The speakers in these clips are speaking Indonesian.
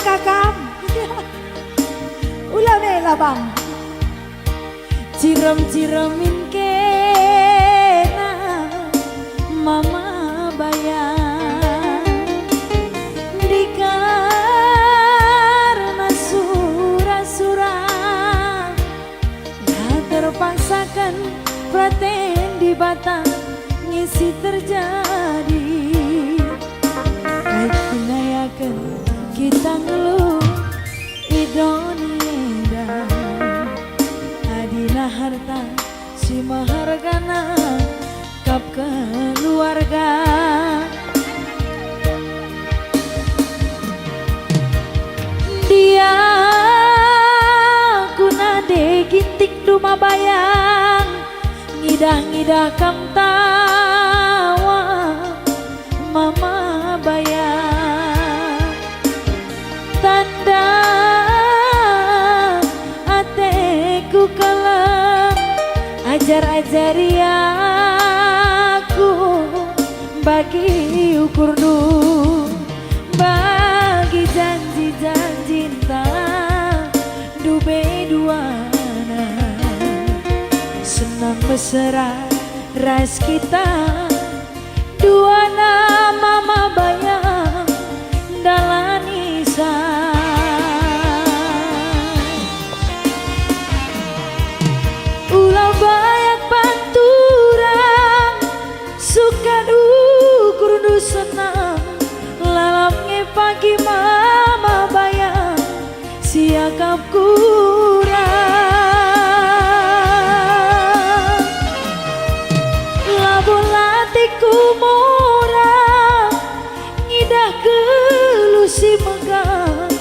kakam. Ulah mela bang. Cirem-ciremin kena mama bayang di karena surah-surah nah terpaksakan praten di batang ngisi terjadi kait kunayakan kita ngeluh idonida adina harta si mahargana kap keluarga dia kunade gintik duma bayang ngidah-ngidah kam tawa mama bayang tanda ateku kalem ajar-ajari aku bagi ukur dulu bagi janji-janji dube duana senang mesra ras kita duana mama bayang dalam nisan ulah banyak panturang suka ukur du senang lalamnya pagi mama bayang siakap kurang labu latiku murah ngidah gelusi megang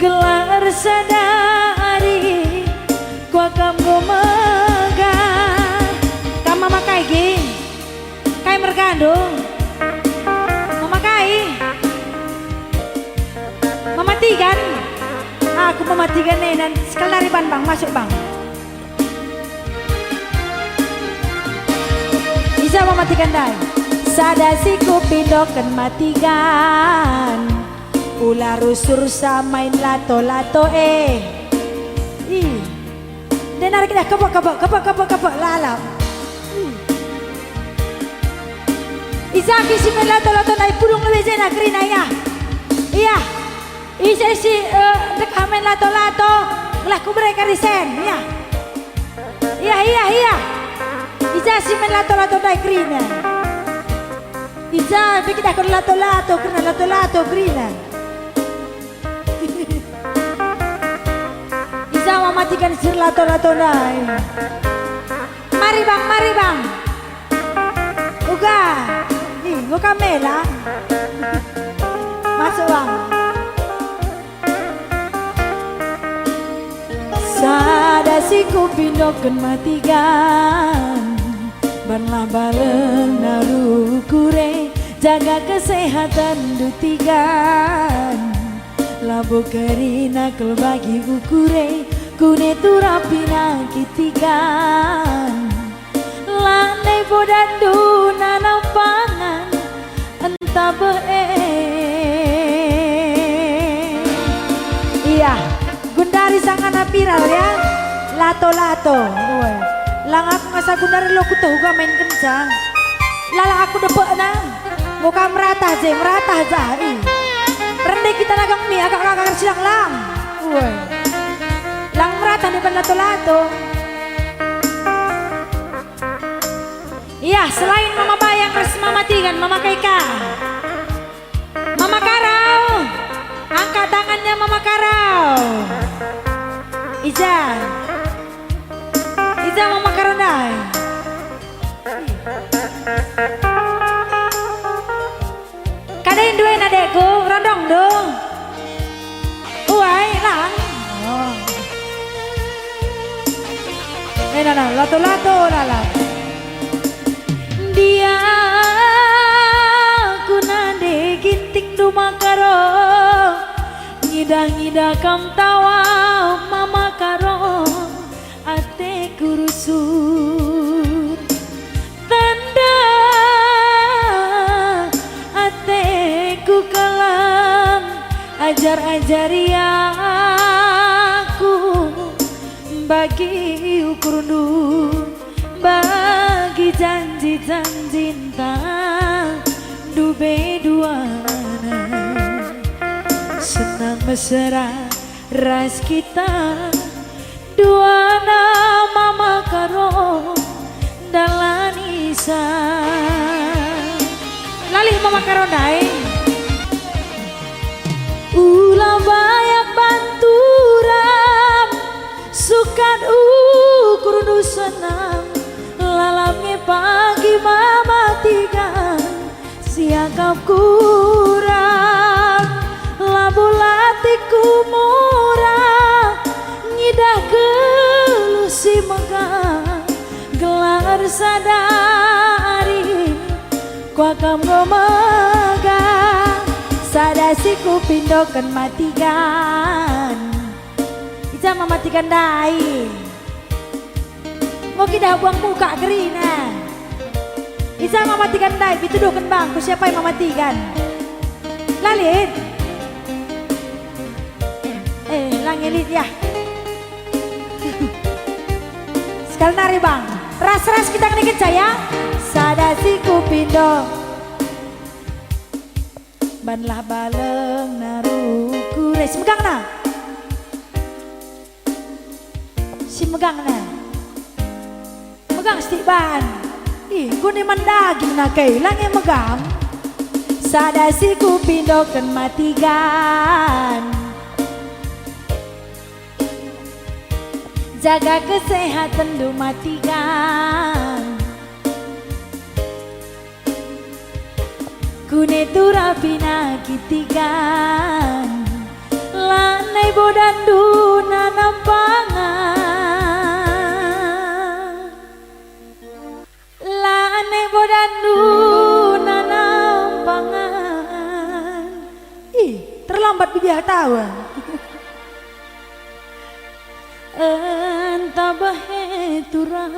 gelar sadari gua kamu megang kamu memakai gini kai mergandung memakai mematikan aku mematikan nih dan sekali dari bang masuk bang bisa mematikan dai sadasi ku pindokan matikan ular rusur samain lato-lato ih dan narik dah kebak lalap Izaki si lato-lato naik pulung lebih zena kerina ya iya Isa si dekamen lato-lato lah ku mereka risen iya Isa si lato-lato naik kerina Isa bikin aku lato-lato kerana lato-lato kerina Isa mematikan si lato-lato naik mari bang uga gua kamela masuk bang sadasi ku pindokan matikan banlah balen naru kure jaga kesehatan dutigan labu kerina kel bagi ukure kune turapina kitikan lanai bodandu nanam pangan entah iya gundari sangan viral ya lato-lato lang aku ngasa gundari lo kutuh gua main kencang lala aku depek na muka merata aja rendah kita nagang mie agak silang lang lang merata di lato-lato iya selain mama bayang harus mama tigan mama Kaika mama Karau angkat tangannya mama Karau Iza mama Karundai kadain duain adekku rondong dong uai lang lato-lato lala dia kunade gintik dumakaro ngidah-ngidah kam tawa mama karo ate kurusut tanda ate ku kalam Ajar-ajari aku bagi ukur nur, bagi janji-janji cinta dube duana. Senang mesra ras kita duana mama karo dalan isa. Lali mama karo daeng ulah banyak banturan sukan ukur nu senang lalami pagi mama tiga siagap kurang labu latiku murah ngidah gelusi megah gelar sadari kuakam gomegang sadasiku pindokan matikan Ica mematikan dai mau kita buang muka gerina Ica mematikan dai dituduhkan bangku siapa yang mematikan Lalit langilit ya sekali nari bang ras-ras kita ngenikin saya sadasiku pindo banlah baleng naruku si megang na si megang na megang stik ban ih gue nih mandaging na kay lang yang megang sadasiku pindokan matigan jaga kesehatan lu matikan kune turapina kitikan lanai bodandu nanampangan lanai bodandu nanampangan ih terlambat bibiah tawa entah bahe turang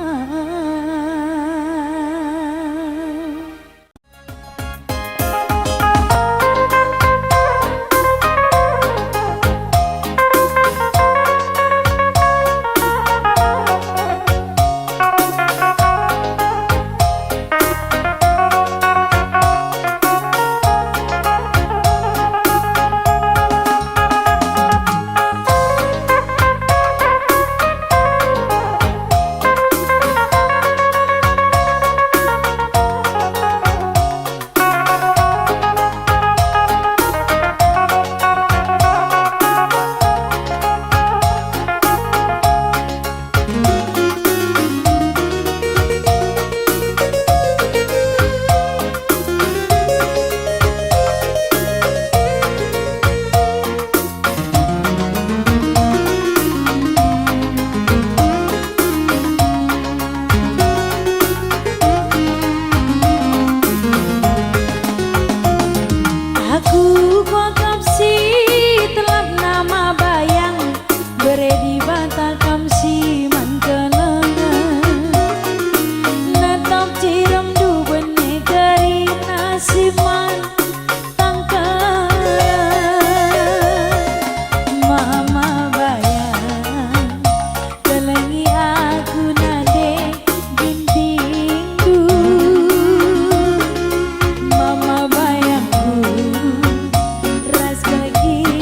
ras bagi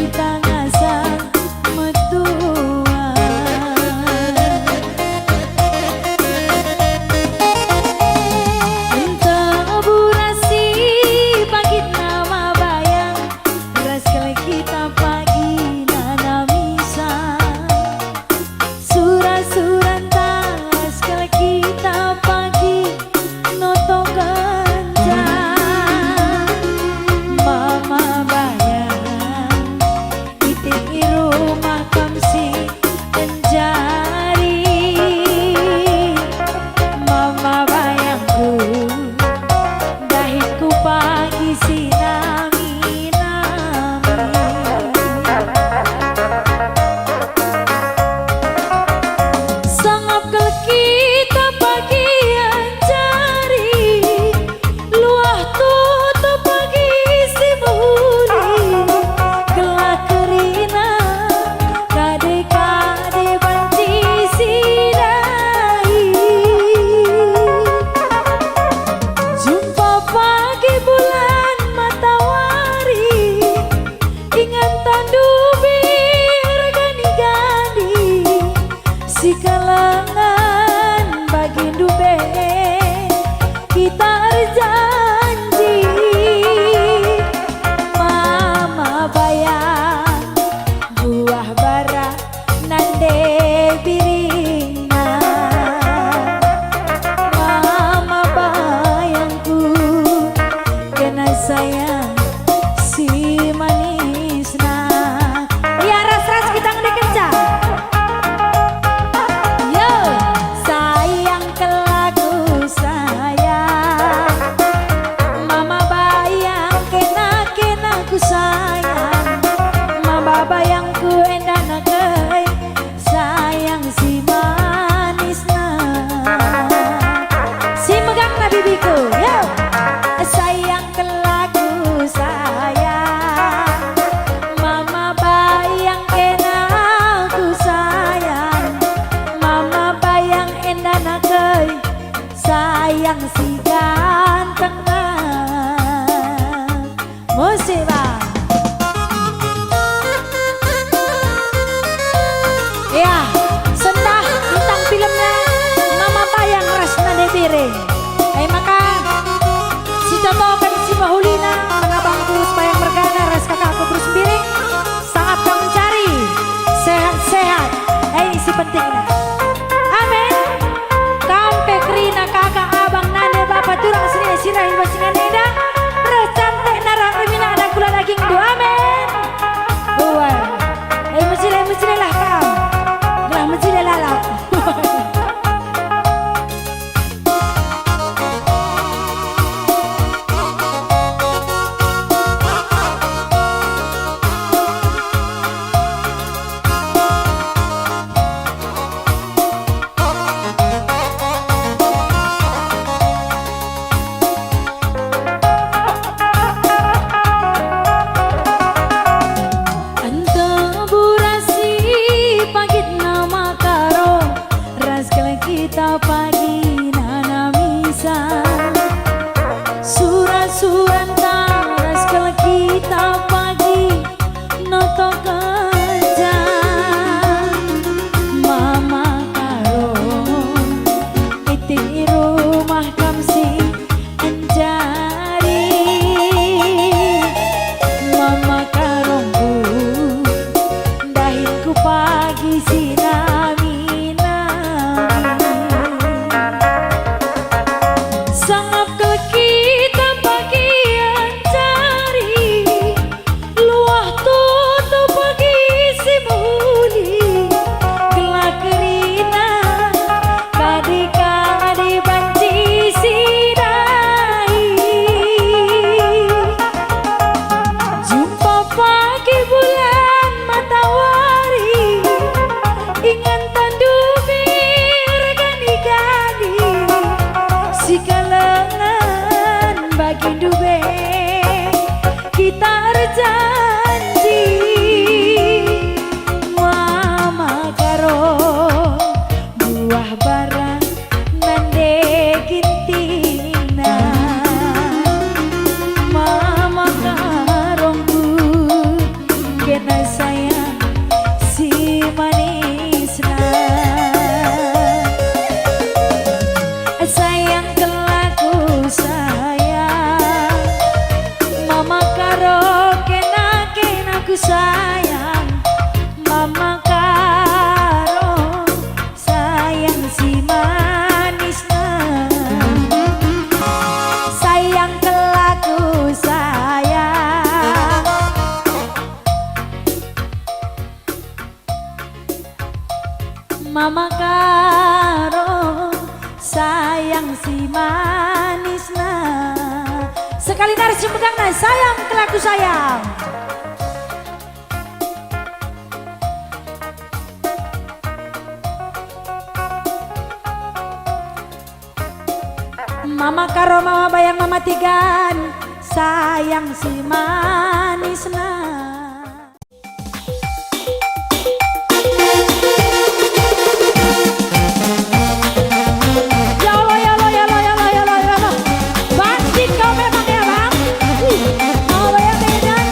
sayang mama karo sayang si manisna sayang kelaku sayang mama karo sayang si manisna sekali naris pegang sayang kelaku sayang mama karo mama bayang mama tigan sayang si manisna ya Allah ya Allah ya Allah ya Allah ya Allah ya Allah bandit kau memang ya bang mama bayang medan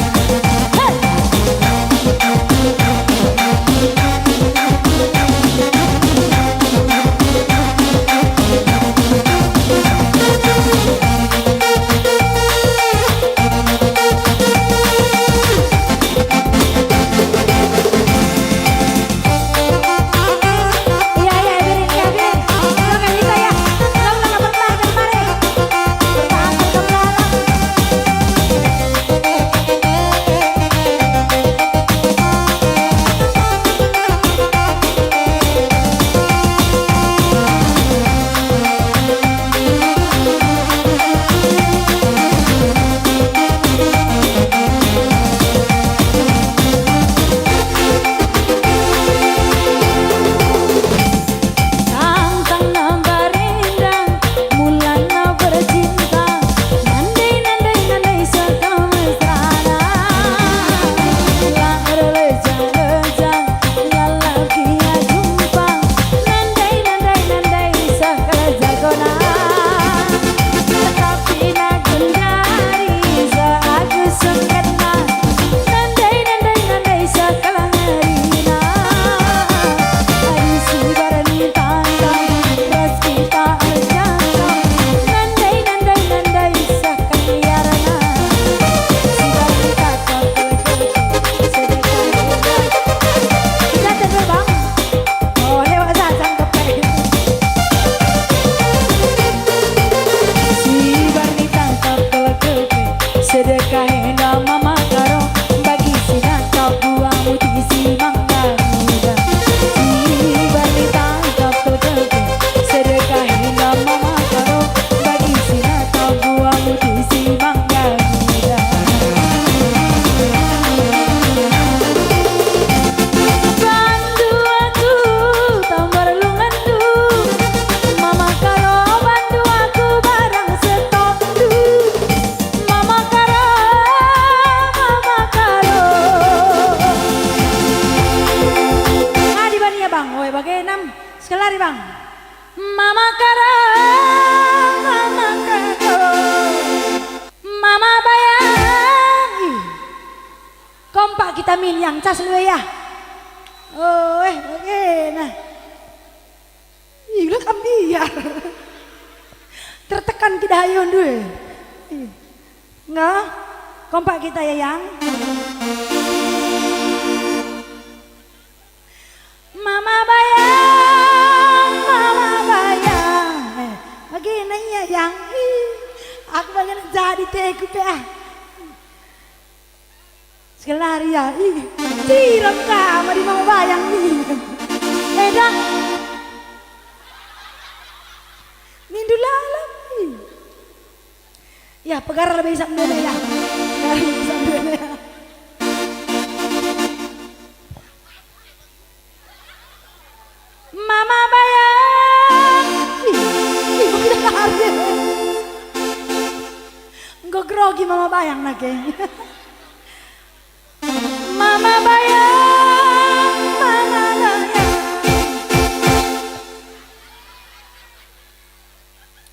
Sekali bang mama karo mama bayang kompak kita minyang cas lu ya oh oke nah iya kan biar tertekan kita hayun dulu nggak kompak kita ya yang mama bayang begini ya yang aku bagian jadi teku ya sekali ya tirang kamu di mama bayang nih dah mindulalam ya pegar lebih sambil ya mama bayang Gue grogi mama bayang nake mama bayang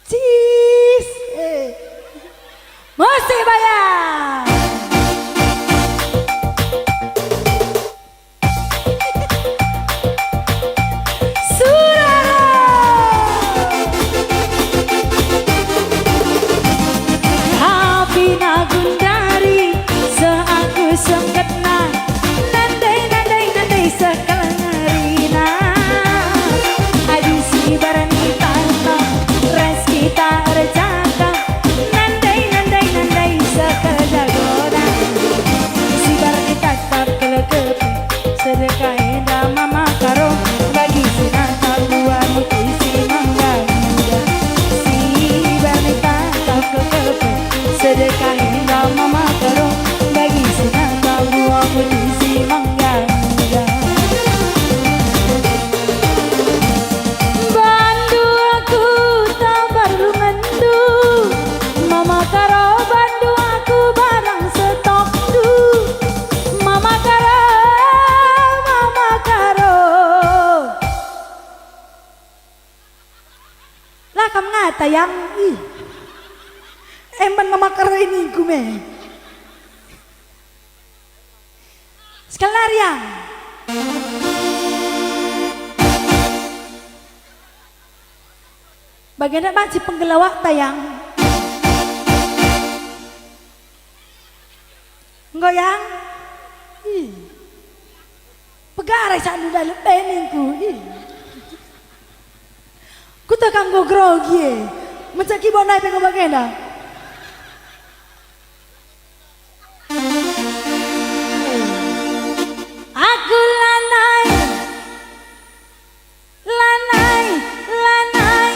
cis mesti bayang Gundari tayang. Ih. Emang mama karo ini gume. Sekali yang. Bagaimana masih penggelawak tayang? Goyang? Ih. Pegarai sandu dalam peningku. Ih. Ku tekan go grogi. Mencaki bonai pengen bagaimana? Aku lanai, lanai, lanai,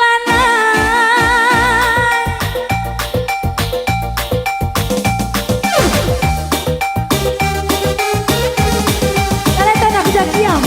lanai. Kalian tak nak kerja diam.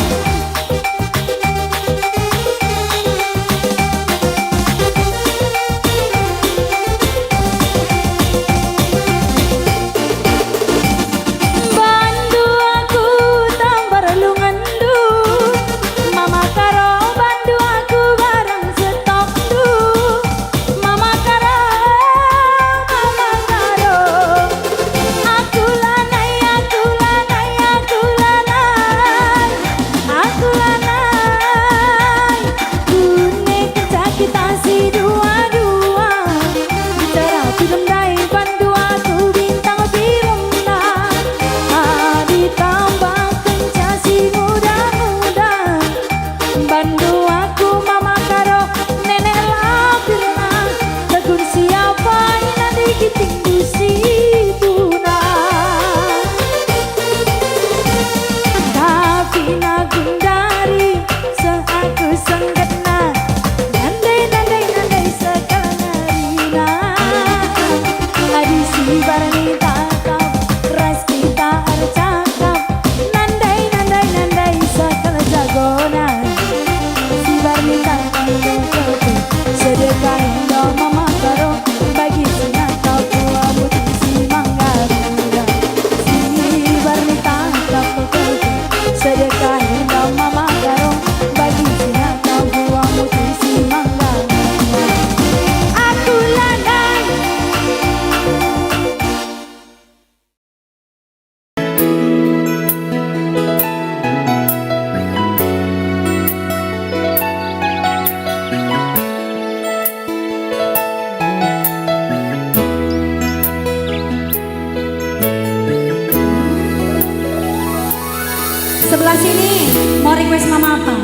Sebelah sini mau request mama apa?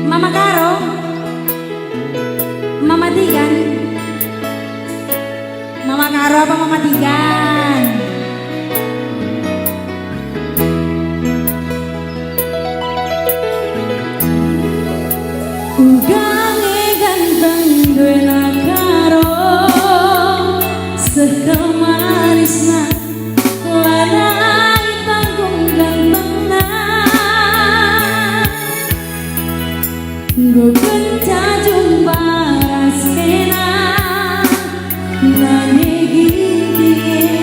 Mama Karo, Mama Tigan, Mama Karo apa Mama Tigan? Ugange ganteng gue nakaro sekemarisna lanai tanggung gantengan gue benca jumpa raskena nane gini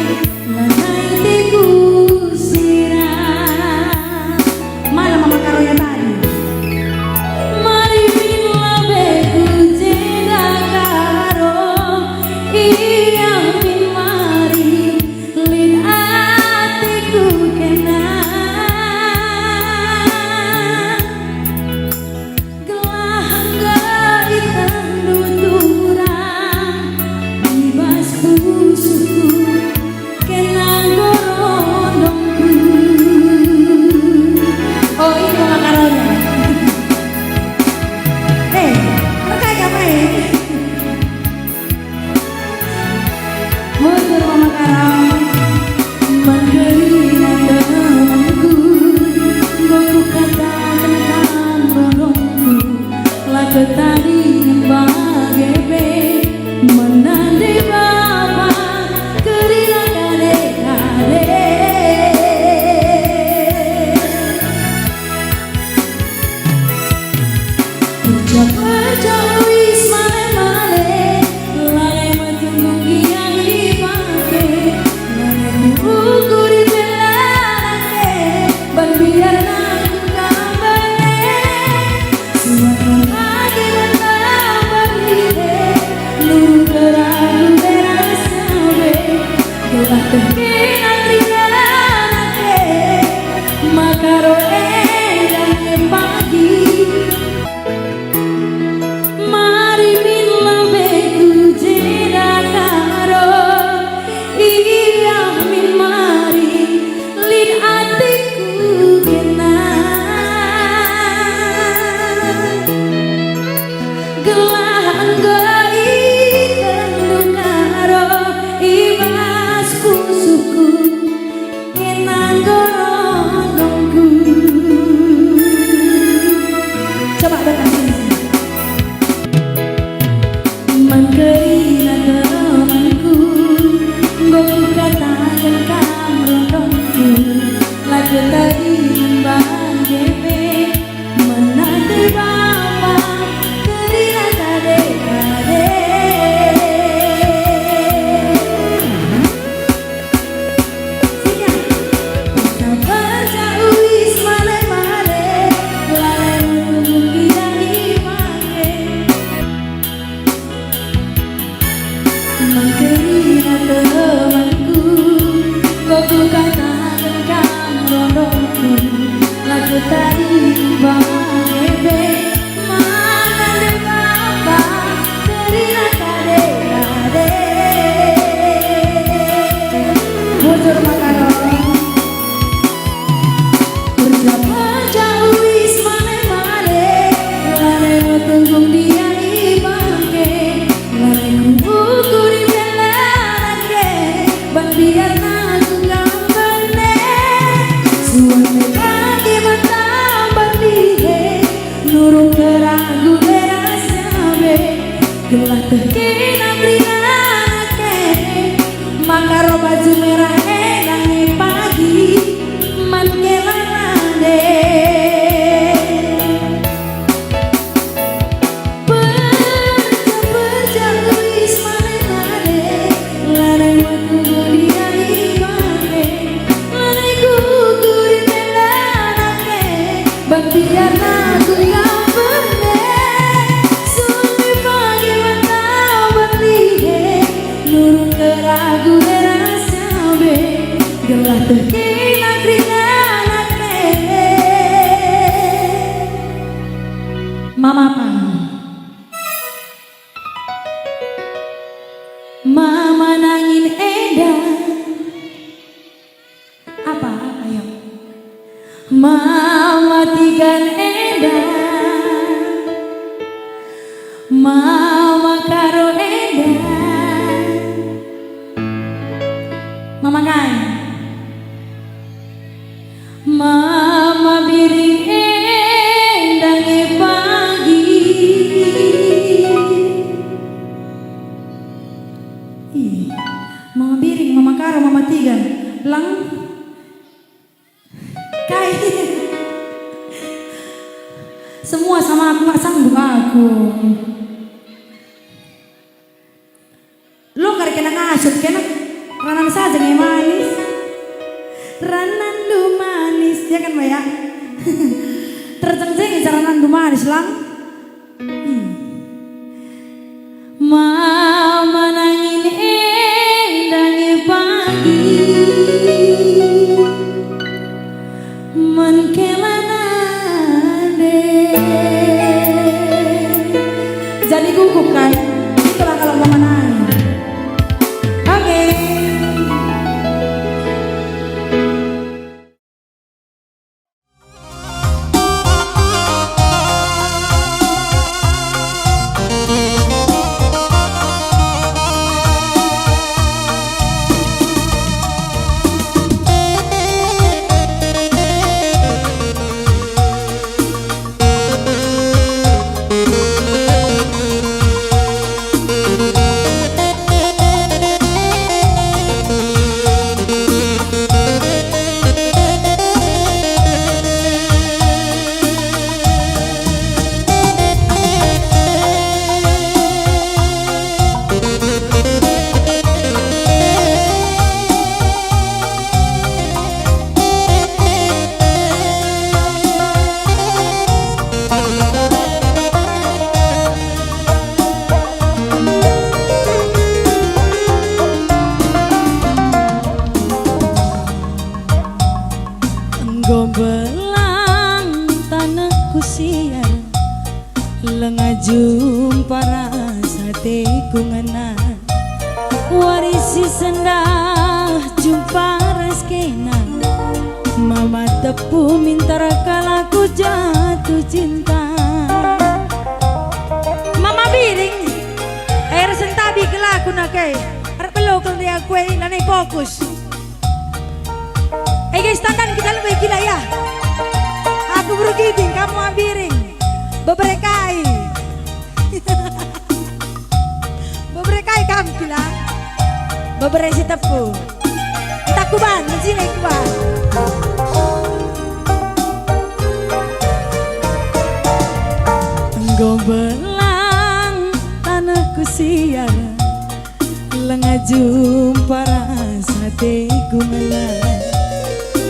Boku katakan kamu rondoku lagu tadi bang ebe mana de papa terina kade kade bocor makaron berjapa jauh wis mane mane lare tunggung dia ibangke lare kukuri belanake bang dia gelah terkena berinake makaro baju merah enangnya pagi mangelanade berjauh wis mane-mane lanai waktu dia ibane lanai kukuri belanake baktiar aku yang ragu berasabe gelah terkena keringanake mama pang mama nangin edan apa ayo mama tigan edan mama karo edan mama kan mama biring endange pagi mama biring mama karo mama tiga lang kai semua sama aku gak sanggup aku lo kare kena ngasut kena ranan saja nih manis ranan lu manis ya kan Mbak ya terceng-ceng ranan lu manis lang mama nangin endange pagi menkelanade jadi gugup kan itulah kalau mama nangis. Oke. Gombelang tanahku siar lengajum para sate kunganan warisi sendah jumpa reskena mama tepu minta kalaku jatuh cinta mama biring air sentabi kelaku nakai arep pelokal dia kue nane fokus. Guys, tandan kita lebih gila ya. Aku bergiting, kamu ambiring. Beberekai. Beberekai kamu gila. Beberesi tepu. Kita kuban, sini kuban. Gombelang tanahku siar lengajum para sate gumelan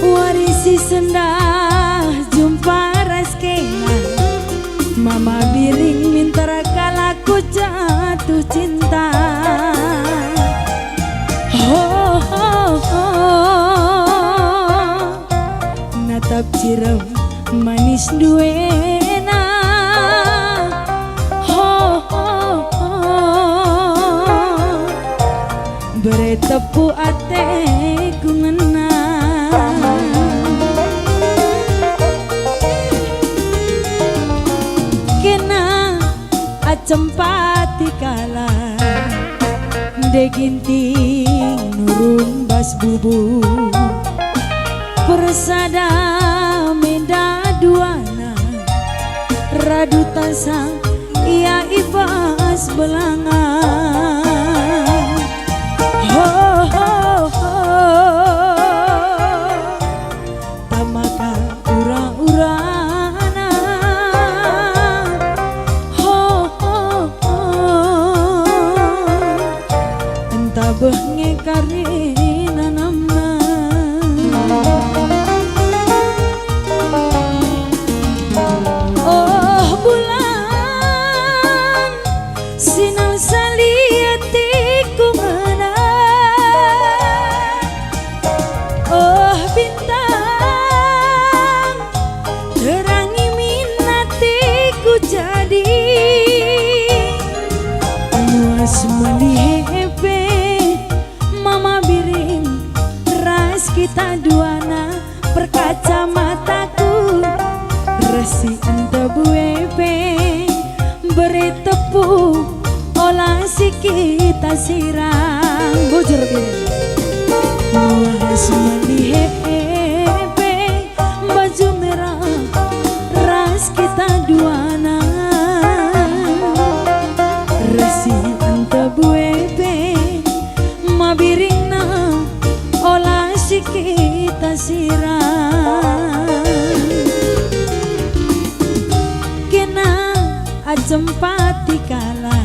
warisi sendah jumpa raskena mama biring minta kalaku jatuh cinta oh, oh, oh. tetap cirem manis duena. Ho ho ho bere tepu ate ku ngenang. Kena acempati kala deginting nurun bas bubu persada meda duana radu tasang ia ibas belangan. Ho ho ho tamaka ura-urana. Ho ho ho entah behenge karina namna. Oh bulan sinang saliatiku mana. Oh bintang terangi minatiku jadi. Muas melihepe mama biring ras kita duana perkaca mataku resi ente buepe beri tepu olah si kita sirang bujur biring. Muas melihepe baju merah ras kita duana resi ente buepe mabiringna olah si kita sirang. Kena acempati kala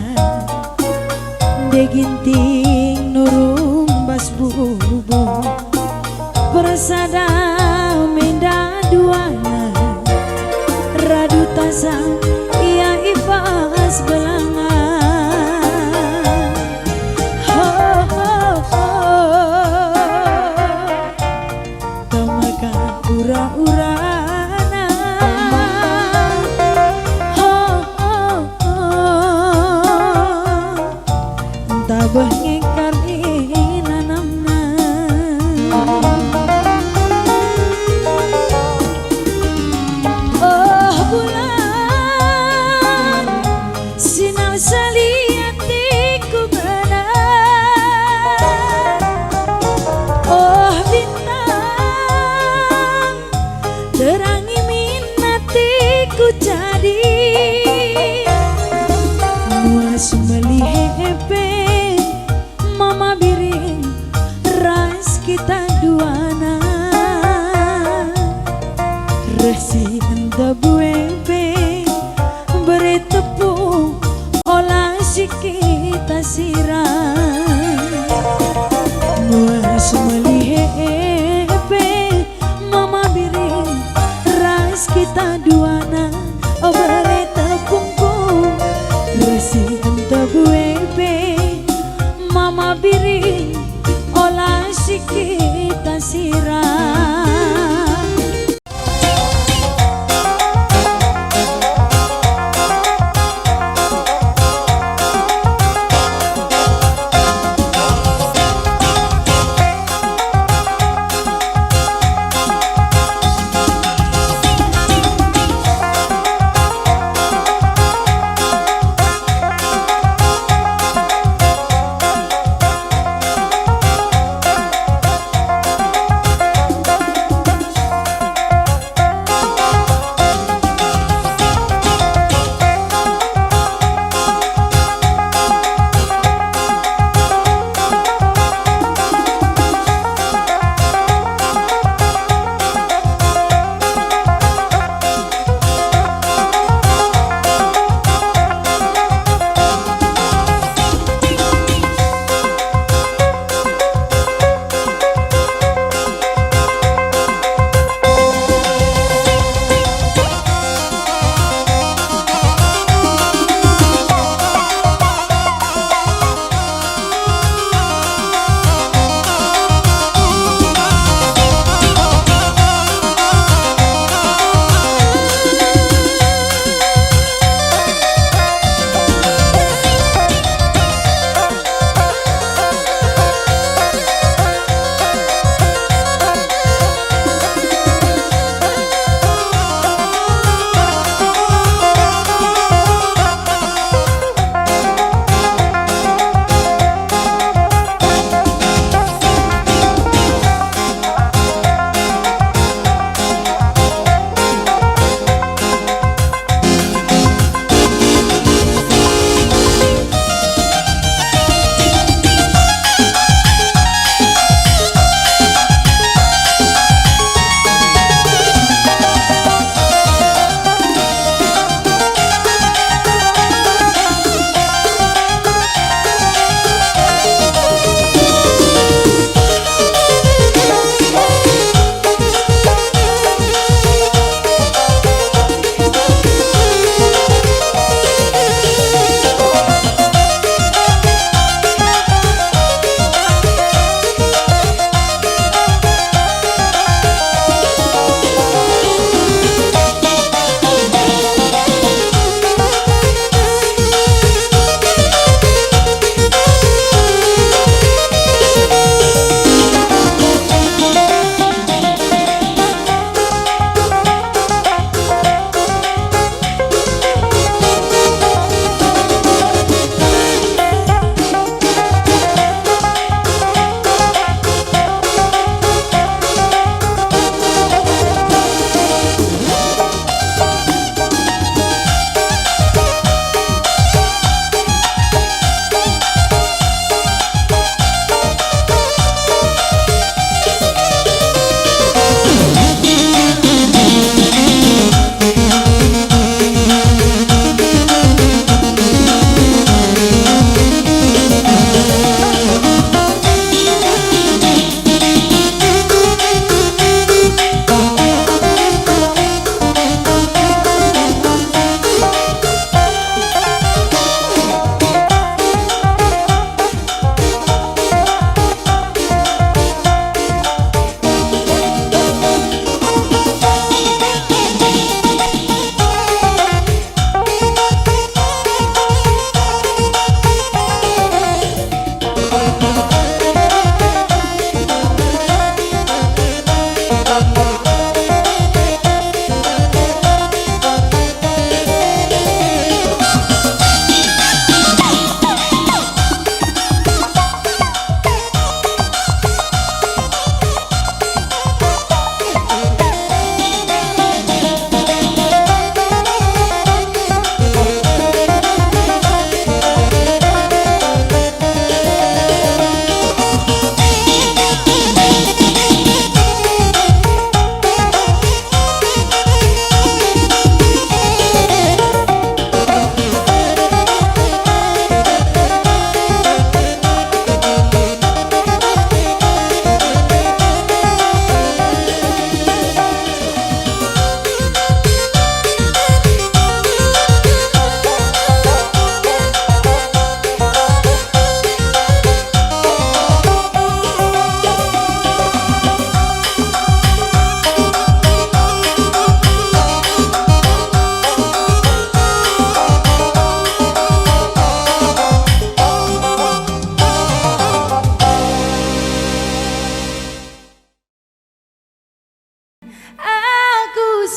deginting nurung bas bubu persada menda duana radu tasang ia ibas belangan. Ho ho ho tamaka ura-urana. Ho ho ho entah behenge karina namna. Oh bulan sinang saliatiku mana. Oh bintang terangi minatiku jadi. Muas melihepe mama biring ras kita duana resi ente buepe beri tepu olah si kita sirang. Muas melihepe mama biring ras kita duana beri tepungku resi ente buepe mama biring olah si kita sirang.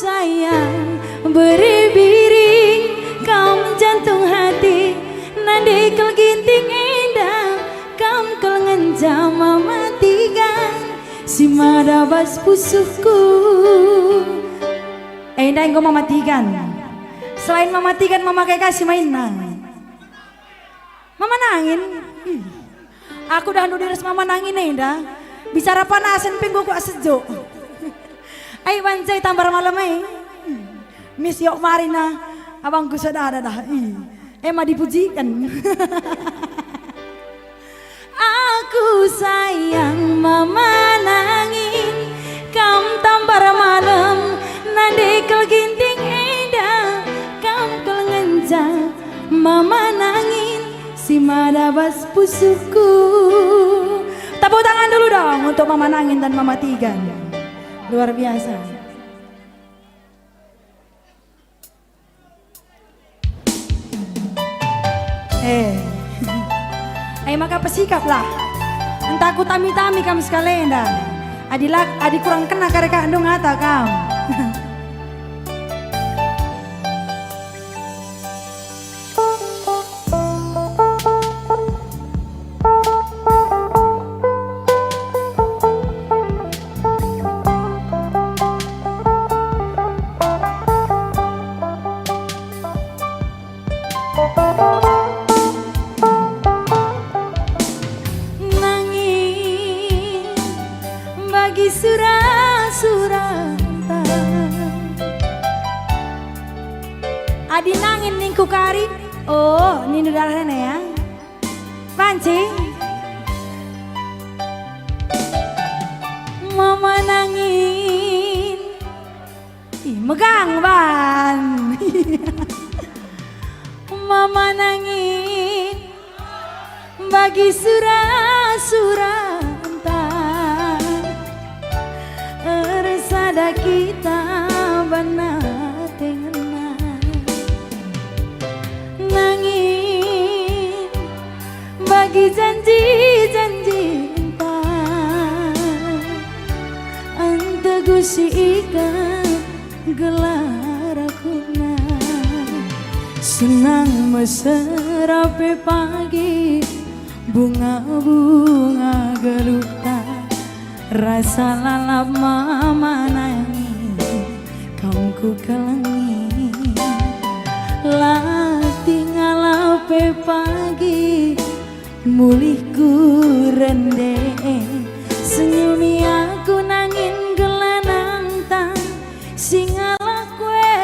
sayang beribiring kaum jantung hati nandi kel ginting indah kaum kel ngenjam mematikan si madabas pusuku indah engkau mematikan selain mematikan memakai kasih mainan mama nangin aku dah nudiris mama nangin indah bicara panasin pinggulku sejuk ay wancay tambar malam Miss Yok Marina abangku saudara dah emang dipujikan aku sayang mama nangin kam tambar malam nande kel ginting indah kam kel ngenjang mama nangin si madabas pusuku tepuk tangan dulu dong untuk mama nangin dan mama tigan luar biasa. Maka pesikap lah. Entah aku tami-tami kamu sekalian dah. Adi kurang kena kareka andung ata kamu. Adi nangin ningku kari oh ini darahnya ya pancing mama nangin megang ban mama nangin bagi surah-surah resada kita benar nangin bagi janji-janji entah anta gusi ikan gelar aku senang meserape pagi bunga-bunga geluta rasa lalap mama nangin kaum ku kelengi lah tinggal ape pagi mulihku rende senyumi aku nangin gelanang tang singala kue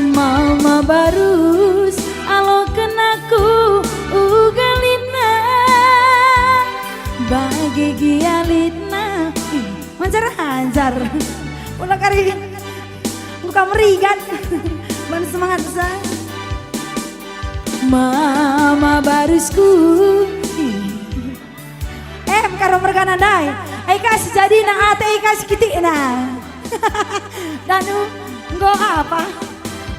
mama barus alo kenaku ugalina bagi gialitna mancar-mancar ulah kari buka merigan ban semangat saya mama barusku karo mergana dai ai kasih jadi na ate kasih kitik na danu nggo apa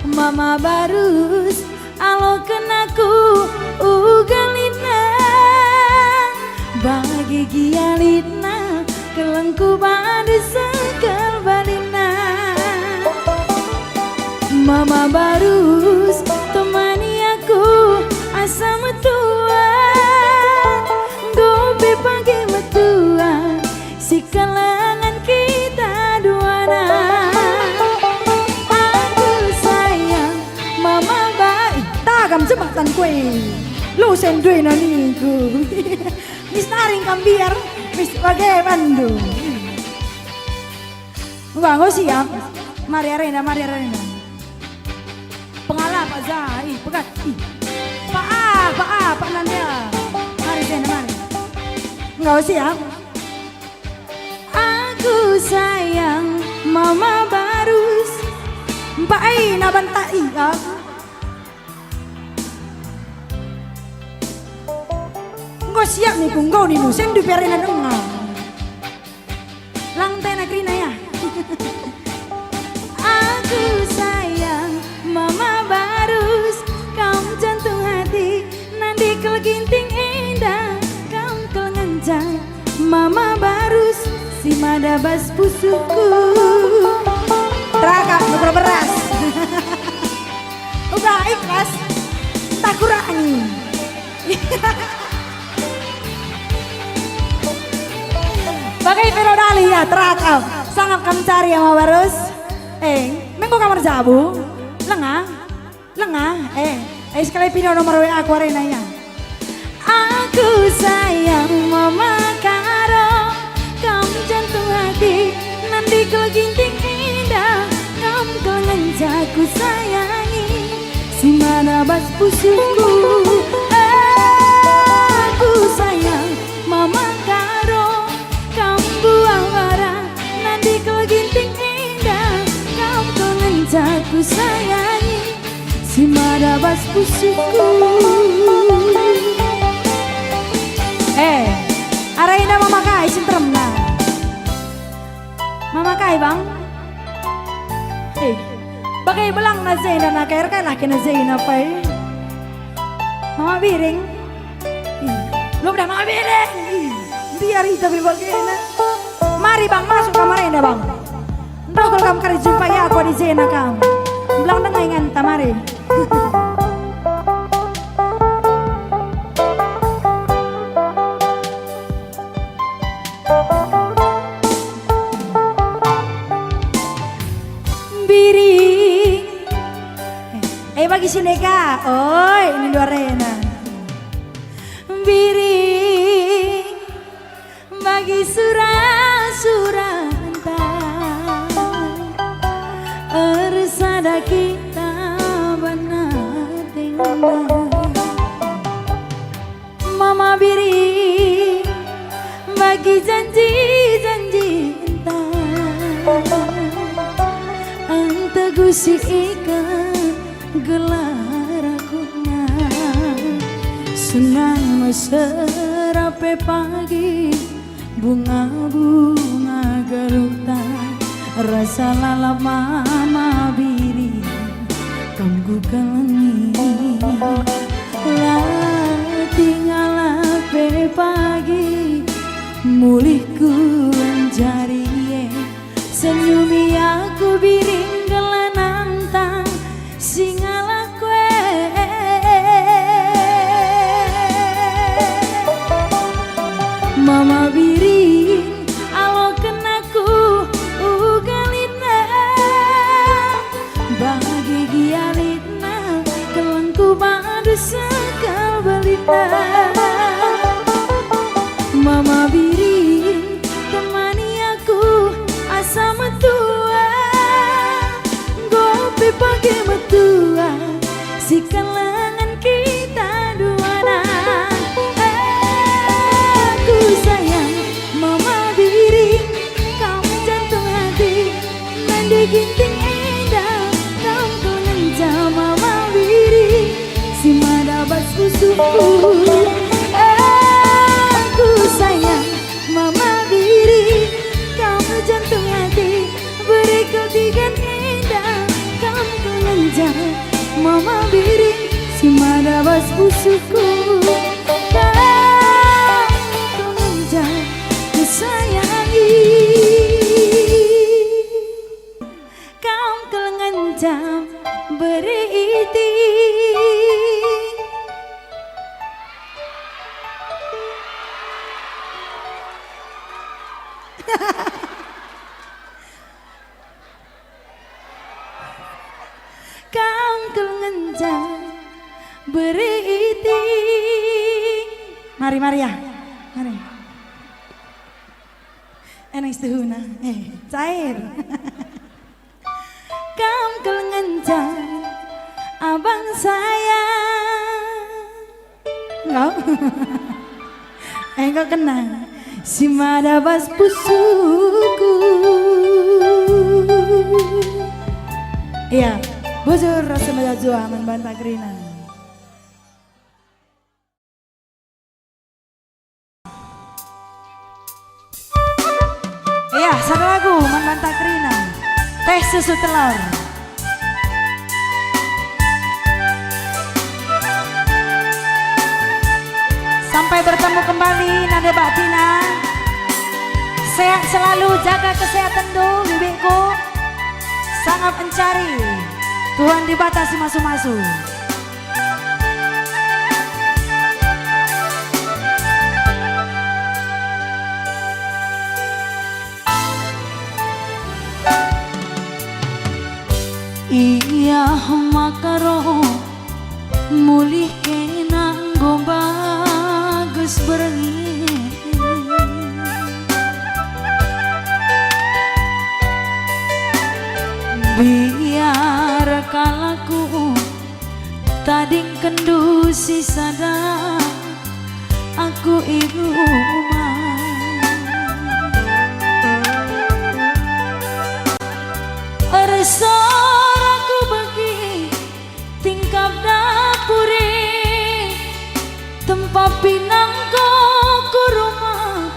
mama barus alo kenaku ugalina bagi gialitna kelengku badu sekal balina mama barus temani aku asa metua gobe pagi metua si kalangan kita duana aku sayang mama baik tagam jembatan kue lu sendiri naniku mis naring kambiar mis bagai Bandung enggak siap Maria Rena pengalap aja pegat Pak Nandia mari Rena mari enggak siap aku sayang mama barus Mbak Aina bantai aku enggak siap nih kunggau nih sen di perena dengar lantai nagrina ya aku sayang mama barus kaum jantung hati nanti kel ginting indah kaum kel ngenjang mama barus si madabas pusuku. Teraka nuker beras. Udah ikhlas, tak kurangi. Bagai Ferodali ya terakal, sangat kamu cari yang barus. Mengko kamar jabu, lengah, sekali pindah nomor WA aku arena ya. Aku sayang mama karo, kamu jantung hati, nanti kalau ginting indah, kamu kelengan jaku sayangi, si madabas pusuku. Aku sayang mama karo, kamu buang warah, nanti kalau ginting indah, kamu kelengan jaku sayangi, si madabas pusuku. Araina mama kai sintrem na. Mama kai bang. Bagai belang na Zaina na kair kai laki na Zaina pa Mama biring. Lu udah mama biring. Biar kita bagaimana. Mari bang masuk kamar ini bang. Entah kalau kamu kali jumpa ya aku di Zaina kamu. Belang dengan ingat tamari. Bagi sini kak, oi ini dua arena. Biring bagi surah-surah ersada kita benar tinggal. Mama biring bagi janji-janji antegusi ikan gelar aku senang meserape pagi bunga-bunga gerutan rasa lalap mama biri kamu kelengi lah tinggal ape pagi mulihku menjadi senyumi aku biring gelanang tang singala kue mama biring alo kenaku ugalina bagi gialina kelengku badu sekal belita mama biring temani aku asa metua gope pake metua si kalangan kita dua aku sayang mama biring kamu jantung hati mandi ginting indah kamu kelenja mama biring si madabas pusuku aku sayang mama biring kamu jantung hati beri ketigan indah kamu kelenja mama biring si madabas pusuku kamu kelenja kusayangi kamu kelenja beri iti kamu kelenja beri iti. Mari ya, mari. Enak istuhuna, cair. Kamu kelenja abang sayang. Enggak? Enggak kena. Si madabas pusuku. Iya, bujur rasa melajua membantah kerina. Iya, satu lagu membantah kerina. Teh susu telur. Sampai bertemu kembali Nada Batina. Sehat selalu, jaga kesehatan do bibikku. Sangat mencari Tuhan dibatasi masuk-masuk. Iya makaro mulih kenang go bagus berengi biar kalaku tading kendu sisada aku ibu rumah resor aku bagi tingkap dapuri tempat pinangko ku rumah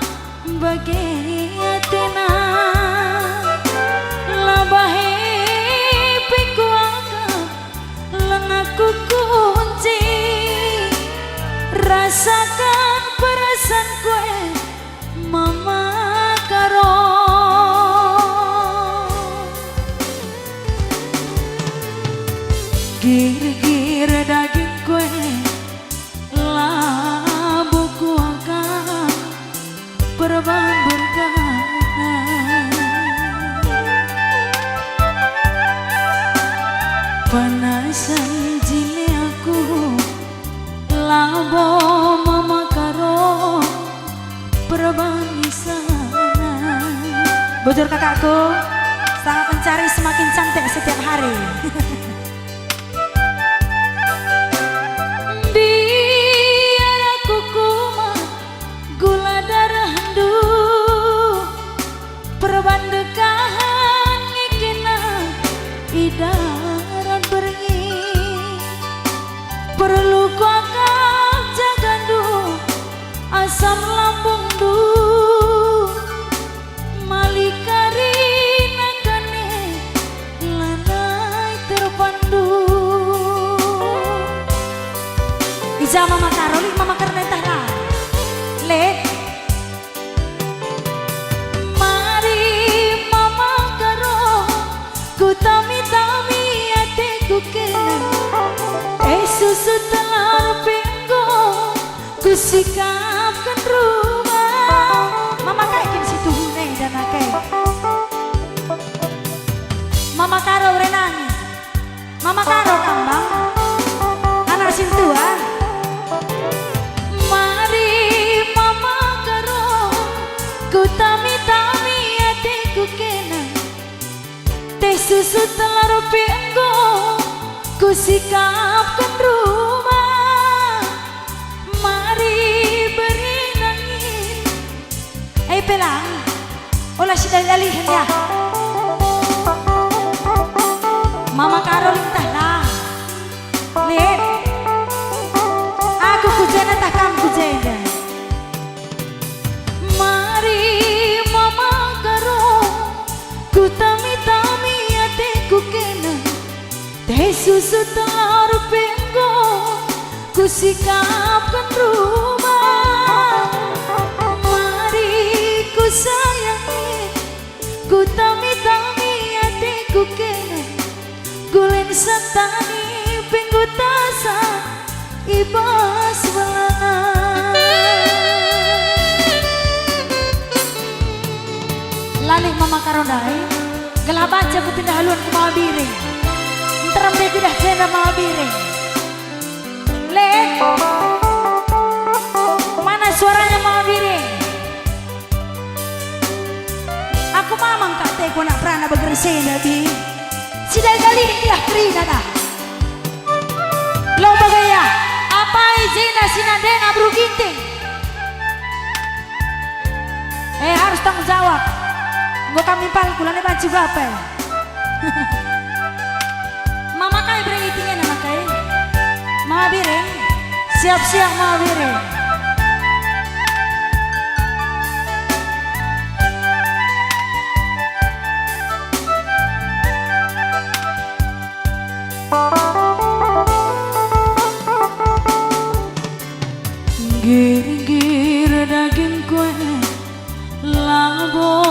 bagi atena labahe piku angkat lengaku kunci rasakan perasaan kue mama karo gir-gir daging kue labu ku angkat perban bergana panasan jine aku labo mama karo perban di sana. Bujur kakakku sangat mencari semakin cantik setiap hari. Biar aku kumat gula darah handu perban dekahan ngikina idaran berengi perlu ku akak jagandu asam lambung du malikari nakane lanai terpandu Ija mama karoli mama karnetah lah le mari mama karo ku tami-tami hatiku kena susu telur pinggo ku sikapkan rumah mama kayak situ hune dan ake mama karo renani mama karo kambang anak sintua mari mama karo ku tami-tami hatiku kena teh susu telur pinggo ku sikapkan rumah mari beri nangin pelang olah si dalih-dalihan ya mama karo lintah lah lihat aku kujana tak kamu kujana mari mama karo ku tami-tami hatiku kena teh susu telur pinggo ku sikapkan rumah mari ku sayangi ku tami-tami hatiku kena gulen satani pinggo tasa ibas belana lalih mama karondai gelap aja ku pindah haluan ke mama biring terang dia tidak jenda mama biring le mana suaranya mama biring aku mamang kate ku nak pernah begerse nabi sidai kali dia kerina dah lo bagaya apa izina sinadena bro ginting harus tanggung jawab gua kami pal kulane baju apa mama kai beritingnya nama kai mama biring siap-siap mama biring gir-gir daging kue labo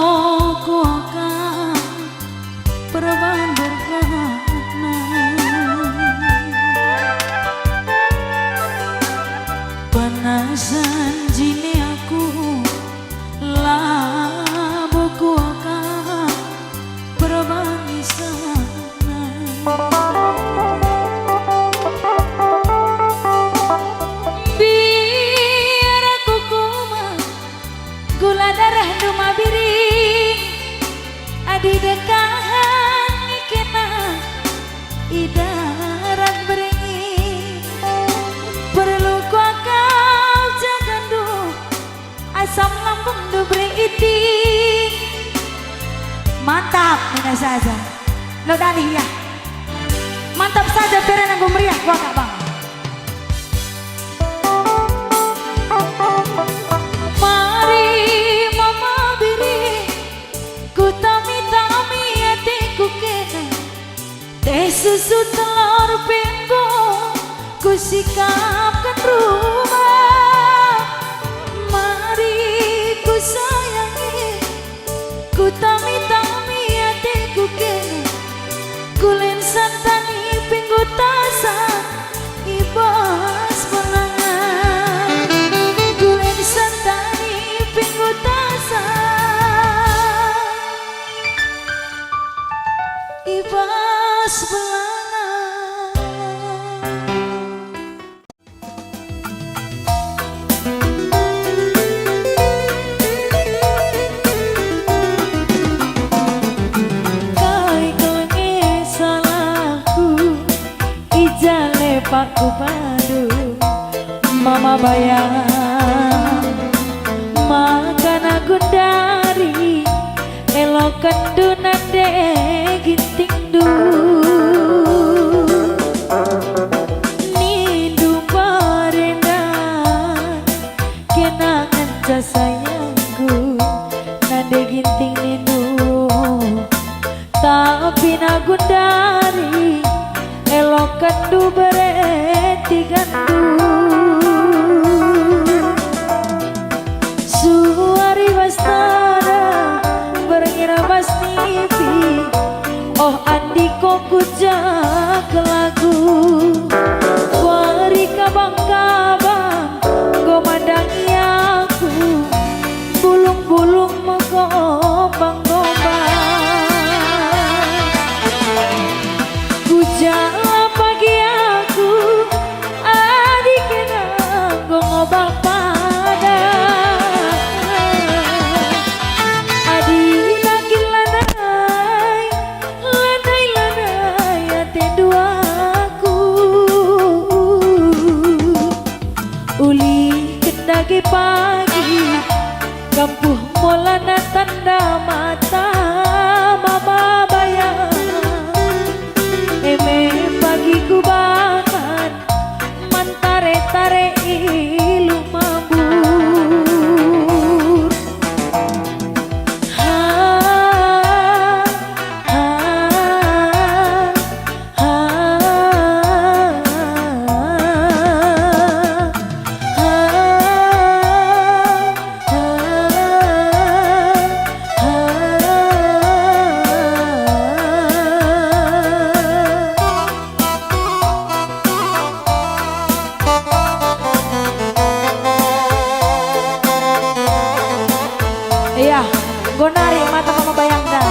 Adi dekahan kena idarat beringin. Perlu kau jaga du asam lambung du beriting. Mantap Nina saja lo Dani ya. Mantap saja peren yang gue meriah gua gak bang. Mari mama biri ku tami-tami hatiku kena. Teh susu telur bengko ku sikapkan rumah. Mari ku sayangi ku tami-tami hatiku kena. Kulen santani pinggu tasa ibas belangan. Kulen santani pinggu tasa ibas belangan. Paku padu mama bayang makan aku dari elok kendunan de ginting du nindu parendan kenangan sayangku nade ginting nindu tapi nagu dari elok kendu bereti gandu suari wastana berengira basnipi oh andi kok kujak lagu wari kabang-kabang gomandangi aku bulung-bulung menggombang-gombang kujak pagi kampuh molana tanda mata mama bayang eme pagi ku bangan mantare-tare ilu mabur ha ha ha iya, gue narik mata mama bayang dah.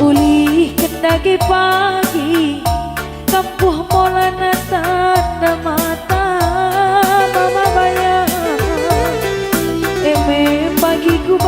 Ulih kendagi pagi kampuh molana tanda mata mama bayang eme pagi ku